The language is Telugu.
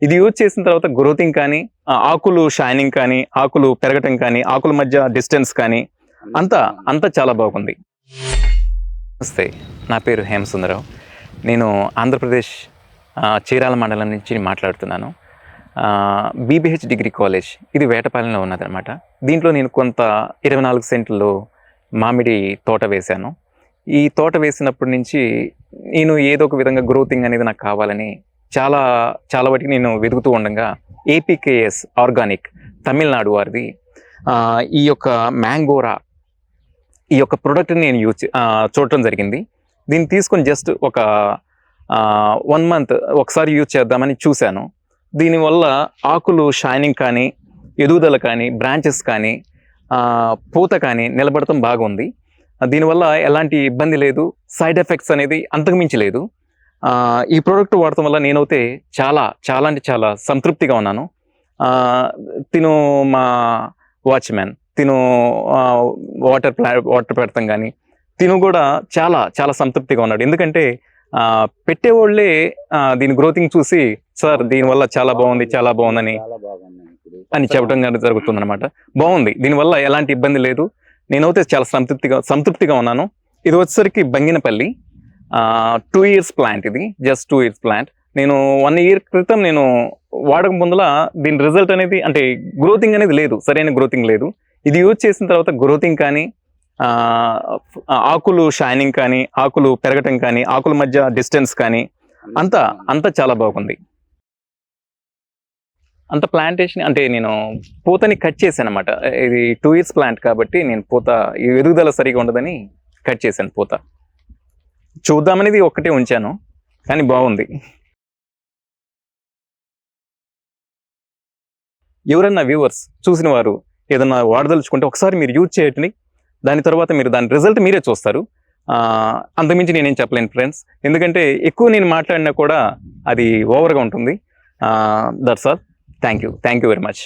ఇది యూజ్ చేసిన తర్వాత గ్రోతింగ్ కానీ, ఆకులు షైనింగ్ కానీ, ఆకులు పెరగటం కానీ, ఆకుల మధ్య డిస్టెన్స్ కానీ అంతా చాలా బాగుంది. నమస్తే, నా పేరు హేమసుందరరావు. నేను ఆంధ్రప్రదేశ్ చీరాల మండలం నుంచి మాట్లాడుతున్నాను. బీబీహెచ్ డిగ్రీ కాలేజ్ ఇది వేటపాలెంలో ఉన్నదన్నమాట. దీంట్లో నేను కొంత 24 సెంట్లలో మామిడి తోట వేశాను. ఈ తోట వేసినప్పటి నుంచి నేను ఏదో ఒక విధంగా గ్రోతింగ్ అనేది నాకు కావాలని చాలా వాటికి నేను వెతుకుతూ ఉండగా APKS ఆర్గానిక్ తమిళనాడు వారిది ఈ యొక్క మ్యాంగోరా ఈ యొక్క ప్రోడక్ట్ని నేను చూడటం జరిగింది. దీన్ని తీసుకొని జస్ట్ ఒక 1 మంత్ ఒకసారి యూజ్ చేద్దామని చూశాను. దీనివల్ల ఆకులు షైనింగ్ కానీ, ఎదుగుదల కానీ, బ్రాంచెస్ కానీ, పూత కానీ నిలబడటం బాగుంది. దీనివల్ల ఎలాంటి ఇబ్బంది లేదు, సైడ్ ఎఫెక్ట్స్ అనేది అంతకుమించి లేదు. ఈ ప్రోడక్ట్ వాడటం వల్ల నేనైతే చాలా సంతృప్తిగా ఉన్నాను. తిను మా వాచ్మ్యాన్ తిను వాటర్ పెడతాం కానీ తిను కూడా చాలా సంతృప్తిగా ఉన్నాడు. ఎందుకంటే పెట్టేవాళ్ళే దీని గ్రోతింగ్ చూసి సార్ దీనివల్ల చాలా బాగుందని చెప్పడం జరుగుతుంది అనమాట. బాగుంది, దీనివల్ల ఎలాంటి ఇబ్బంది లేదు. నేనైతే చాలా సంతృప్తిగా ఉన్నాను. ఇది వచ్చేసరికి బంగినపల్లి 2 years ప్లాంట్. ఇది జస్ట్ 2 years ప్లాంట్. నేను 1 year క్రితం నేను వాడక ముందులా దీని రిజల్ట్ అనేది అంటే గ్రోతింగ్ అనేది లేదు, సరైన గ్రోతింగ్ లేదు. ఇది యూజ్ చేసిన తర్వాత గ్రోతింగ్ కానీ, ఆకులు షైనింగ్ కానీ, ఆకులు పెరగటం కానీ, ఆకుల మధ్య డిస్టెన్స్ కానీ అంతా చాలా బాగుంది. అంత ప్లాంటేషన్ అంటే నేను పూతని కట్ చేశాను అనమాట. ఇది 2 years ప్లాంట్ కాబట్టి నేను పూత ఎదుగుదల సరిగా ఉండదని కట్ చేశాను. పూత చూద్దామనేది ఒక్కటే ఉంచాను, కానీ బాగుంది. ఎవరన్నా వ్యూవర్స్ చూసిన వారు ఏదన్నా వాడదలుచుకుంటే ఒకసారి మీరు యూజ్ చేయండి. దాని తర్వాత మీరు దాని రిజల్ట్ మీరే చూస్తారు. అంతకుమించి నేనేం చెప్పలేను ఫ్రెండ్స్, ఎందుకంటే ఎక్కువ నేను మాట్లాడినా కూడా అది ఓవర్గా ఉంటుంది. That's all. Thank you very much.